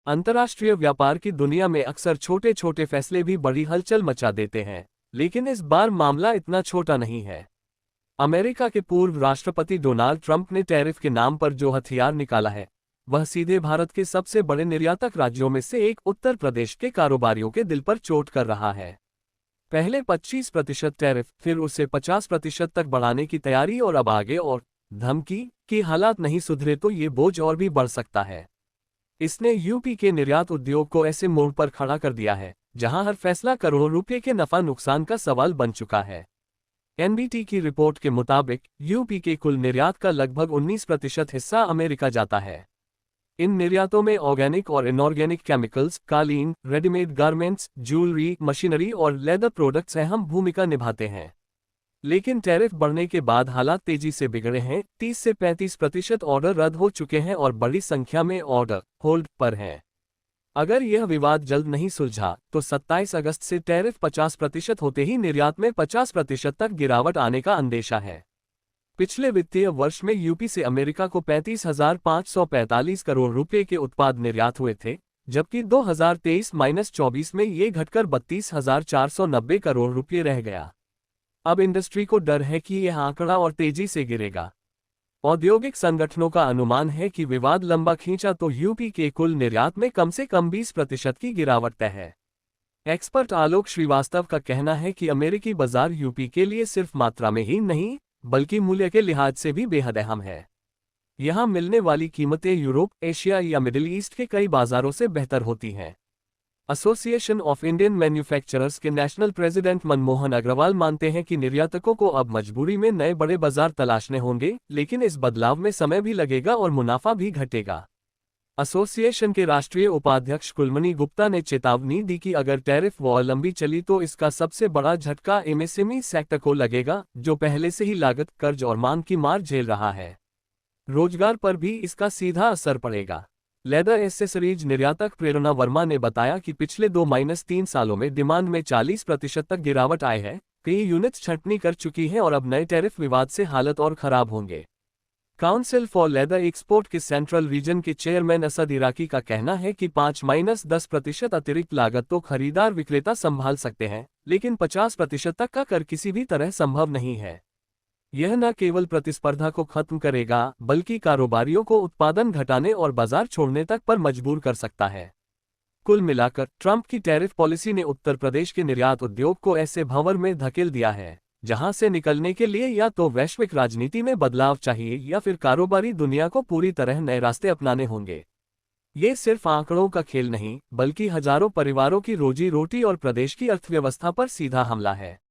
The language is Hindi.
अंतर्राष्ट्रीय व्यापार की दुनिया में अक्सर छोटे छोटे फैसले भी बड़ी हलचल मचा देते हैं, लेकिन इस बार मामला इतना छोटा नहीं है। अमेरिका के पूर्व राष्ट्रपति डोनाल्ड ट्रंप ने टैरिफ के नाम पर जो हथियार निकाला है, वह सीधे भारत के सबसे बड़े निर्यातक राज्यों में से एक उत्तर प्रदेश के कारोबारियों के दिल पर चोट कर रहा है। पहले 25% टैरिफ, फिर उसे 50% तक बढ़ाने की तैयारी और अब आगे और धमकी कि हालात नहीं सुधरे तो ये बोझ और भी बढ़ सकता है। इसने यूपी के निर्यात उद्योग को ऐसे मोड़ पर खड़ा कर दिया है जहां हर फैसला करोड़ों रुपए के नफा नुकसान का सवाल बन चुका है। एनबीटी की रिपोर्ट के मुताबिक यूपी के कुल निर्यात का लगभग 19% हिस्सा अमेरिका जाता है। इन निर्यातों में ऑर्गेनिक और इनऑर्गेनिक केमिकल्स, कालीन, रेडीमेड गारमेंट्स, ज्वेलरी, मशीनरी और लेदर प्रोडक्ट्स अहम भूमिका निभाते हैं। लेकिन टैरिफ बढ़ने के बाद हालात तेजी से बिगड़े हैं। 30 से 35% ऑर्डर रद्द हो चुके हैं और बड़ी संख्या में ऑर्डर होल्ड पर हैं। अगर यह विवाद जल्द नहीं सुलझा तो 27 अगस्त से टैरिफ 50% होते ही निर्यात में 50% तक गिरावट आने का अंदेशा है। पिछले वित्तीय वर्ष में यूपी से अमेरिका को 35,545 करोड़ रुपए के उत्पाद निर्यात हुए थे, जबकि 2023-24 में ये घटकर 32,490 करोड़ रुपए रह गया। अब इंडस्ट्री को डर है कि यह आंकड़ा और तेजी से गिरेगा। औद्योगिक संगठनों का अनुमान है कि विवाद लंबा खींचा तो यूपी के कुल निर्यात में कम से कम 20% की गिरावट तय है। एक्सपर्ट आलोक श्रीवास्तव का कहना है कि अमेरिकी बाजार यूपी के लिए सिर्फ मात्रा में ही नहीं बल्कि मूल्य के लिहाज से भी बेहद अहम है। यहां मिलने वाली कीमतें यूरोप, एशिया या मिडिल ईस्ट के कई बाजारों से बेहतर होती हैं। एसोसिएशन ऑफ इंडियन मैन्युफैक्चरर्स के नेशनल प्रेसिडेंट मनमोहन अग्रवाल मानते हैं कि निर्यातकों को अब मजबूरी में नए बड़े बाजार तलाशने होंगे, लेकिन इस बदलाव में समय भी लगेगा और मुनाफा भी घटेगा। एसोसिएशन के राष्ट्रीय उपाध्यक्ष कुलमनी गुप्ता ने चेतावनी दी कि अगर टैरिफ वॉर लंबी चली तो इसका सबसे बड़ा झटका एमएसएमई सेक्टर को लगेगा, जो पहले से ही लागत, कर्ज और मांग की मार झेल रहा है। रोजगार पर भी इसका सीधा असर पड़ेगा। लेदर एसेसरीज निर्यातक प्रेरणा वर्मा ने बताया कि पिछले 2-3 सालों में डिमांड में 40% तक गिरावट आई है। कई यूनिट्स छंटनी कर चुकी हैं और अब नए टैरिफ विवाद से हालत और खराब होंगे। काउंसिल फॉर लेदर एक्सपोर्ट के सेंट्रल रीजन के चेयरमैन असद इराकी का कहना है कि 5-10% अतिरिक्त लागत तो खरीदार विक्रेता संभाल सकते हैं, लेकिन 50% तक का कर किसी भी तरह संभव नहीं है। यह न केवल प्रतिस्पर्धा को खत्म करेगा बल्कि कारोबारियों को उत्पादन घटाने और बाजार छोड़ने तक पर मजबूर कर सकता है। कुल मिलाकर ट्रंप की टैरिफ पॉलिसी ने उत्तर प्रदेश के निर्यात उद्योग को ऐसे भंवर में धकेल दिया है जहां से निकलने के लिए या तो वैश्विक राजनीति में बदलाव चाहिए या फिर कारोबारी दुनिया को पूरी तरह नए रास्ते अपनाने होंगे। ये सिर्फ आंकड़ों का खेल नहीं बल्कि हजारों परिवारों की रोजी रोटी और प्रदेश की अर्थव्यवस्था पर सीधा हमला है।